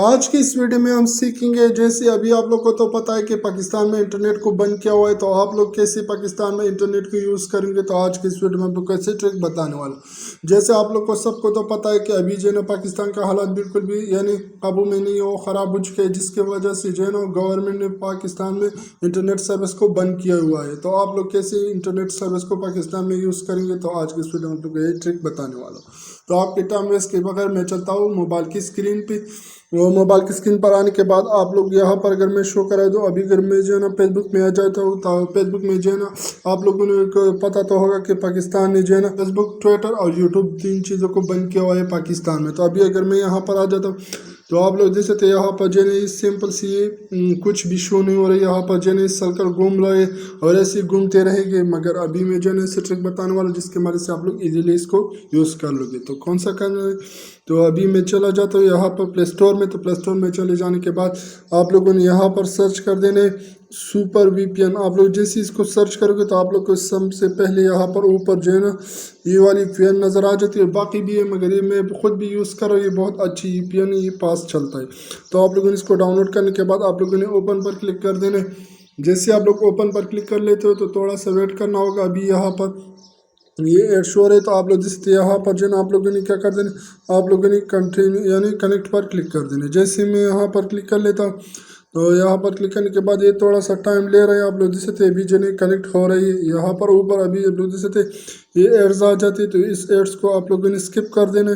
آج کی اس ویڈیو میں ہم سیکھیں گے، جیسے ابھی آپ لوگ کو تو پتہ ہے کہ پاکستان میں انٹرنیٹ کو بند کیا ہوا ہے، تو آپ لوگ کیسے پاکستان میں انٹرنیٹ کو یوز کریں گے۔ تو آج کی اس ویڈیو میں آپ لوگ کو ایسے ٹرک بتانے والا ہوں۔ جیسے آپ لوگ کو سب کو تو پتہ ہے کہ ابھی جو ہے نا پاکستان کا حالات بالکل بھی یعنی قابو میں نہیں ہو، خراب ہو چکے ہیں، جس کی وجہ سے جو ہے نا گورنمنٹ نے پاکستان میں انٹرنیٹ سروس کو بند کیا ہوا ہے۔ تو آپ لوگ کیسے انٹرنیٹ سروس کو پاکستان میں یوز کریں گے، تو آج کی اس ویڈیو میں آپ لوگ کو یہ ٹرک بتانے والا ہوں۔ تو آپ کے ٹائم ویسٹ کے بغیر میں چلتا ہوں موبائل کی اسکرین پہ۔ وہ موبائل کی اسکرین پر آنے کے بعد آپ لوگ یہاں پر اگر میں شو کرا دوں، ابھی اگر میں جو ہے نا فیس بک میں آ جاتا ہوں، تو فیس بک میں جو ہے نا آپ لوگوں نے پتہ تو ہوگا کہ پاکستان نے جو ہے نا فیس بک، ٹویٹر اور یوٹیوب تین چیزوں کو بند کیا ہوا ہے پاکستان میں۔ تو ابھی اگر میں یہاں پر آ جاتا ہوں تو آپ لوگ دیکھ سکتے ہیں یہاں پر جو ہے سمپل سی کچھ بھی شو نہیں ہو رہی، یہاں پر جو ہے سرکل گھوم رہے اور ایسے گھومتے رہیں گے۔ مگر ابھی میں جو ہے اسے ٹرک بتانے والا جس کی مدد سے آپ لوگ ایزیلی اس کو یوز کر لو گے۔ تو کون سا کرنا ہے، تو ابھی میں چلا جاتا ہوں یہاں پر پلے اسٹور میں۔ تو پلے اسٹور میں چلے جانے کے بعد آپ لوگوں نے یہاں پر سرچ کر دینے سپر وی پی این۔ آپ لوگ جیسے اس کو سرچ کرو گے تو آپ لوگ کو سب سے پہلے یہاں پر اوپر جو ہے نا یہ والی پی این نظر آ جاتی ہے، باقی بھی ہے مگر یہ میں خود بھی یوز کر رہا ہوں، یہ بہت اچھی پی این، یہ پاس چلتا ہے۔ تو آپ لوگوں نے اس کو ڈاؤن لوڈ کرنے کے بعد آپ لوگوں نے اوپن پر کلک کر دینا۔ جیسے آپ لوگ اوپن پر کلک کر لیتے ہو تو تھوڑا سا ویٹ کرنا ہوگا۔ ابھی یہاں پر یہ ایڈ شو ہے، تو آپ لوگ جس یہاں پر جو ہے نا آپ لوگوں نے کیا کر دینا، آپ لوگوں نے کنٹینیو یعنی کنیکٹ پر کلک کر دینا۔ جیسے میں یہاں پر کلک کر لیتا ہوں تو یہاں پر کلک کرنے کے بعد یہ تھوڑا سا ٹائم لے رہا ہے۔ آپ لوگ جیسے تھے ابھی جو ہے کنیکٹ ہو رہی ہے، یہاں پر اوپر ابھی لوگ جیسے تھے یہ ایڈز آ جاتی ہے، تو اس ایڈس کو آپ لوگوں نے اسکپ کر دینا۔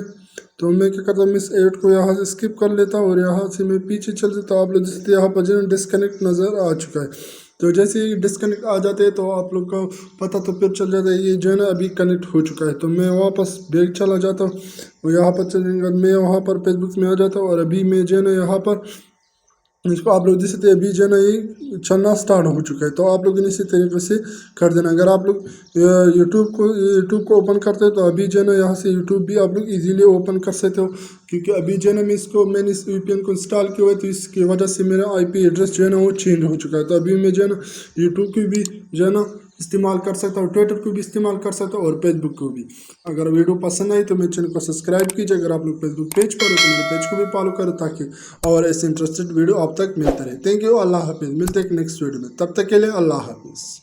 تو میں کیا کرتا ہوں، اس ایڈ کو یہاں سے اسکپ کر لیتا ہوں اور یہاں سے میں پیچھے چل جاتا ہوں۔ آپ لوگ جیسے یہاں پر جو ہے ڈسکنیکٹ نظر آ چکا ہے۔ تو جیسے ہی ڈسکنیکٹ آ جاتے ہیں تو آپ لوگ کو پتہ تو پھر چل جاتا ہے یہ جو ہے نا ابھی کنیکٹ ہو چکا ہے۔ تو میں واپس بیک چلا جاتا ہوں اور یہاں پر چلنے کے بعد میں وہاں پر فیس بک میں آ جاتا ہوں اور ابھی میں جو ہے نا یہاں پر اس کو آپ لوگ جیسے تھے ابھی جو ہے نا یہ چلنا سٹارٹ ہو چکا ہے۔ تو آپ لوگ اسی طریقے سے کر دینا۔ اگر آپ لوگ یوٹیوب کو اوپن کرتے ہو تو ابھی جو ہے نا یہاں سے یوٹیوب بھی آپ لوگ ایزیلی اوپن کر سکتے ہو، کیونکہ ابھی جو ہے نا میں نے اس وی پی این کو انسٹال کیا ہوا ہے، تو اس کی وجہ سے میرا آئی پی ایڈریس جو ہے نا وہ چینج ہو چکا ہے۔ تو ابھی میں جو ہے نا یوٹیوب کی بھی جو ہے نا استعمال کر سکتا ہوں، ٹویٹر کو بھی استعمال کر سکتا ہوں اور فیس بک کو بھی۔ اگر ویڈیو پسند آئی تو میرے چینل کو سبسکرائب کیجیے۔ اگر آپ لوگ فیس بک پیج پر ہو تو میرے پیج کو بھی فالو کرو تاکہ اور ایسے انٹرسٹڈ ویڈیو آپ تک ملتے رہے۔ تھینک یو، اللہ حافظ۔ ملتے ہیں نیکسٹ ویڈیو میں، تب تک کے لیے اللہ حافظ۔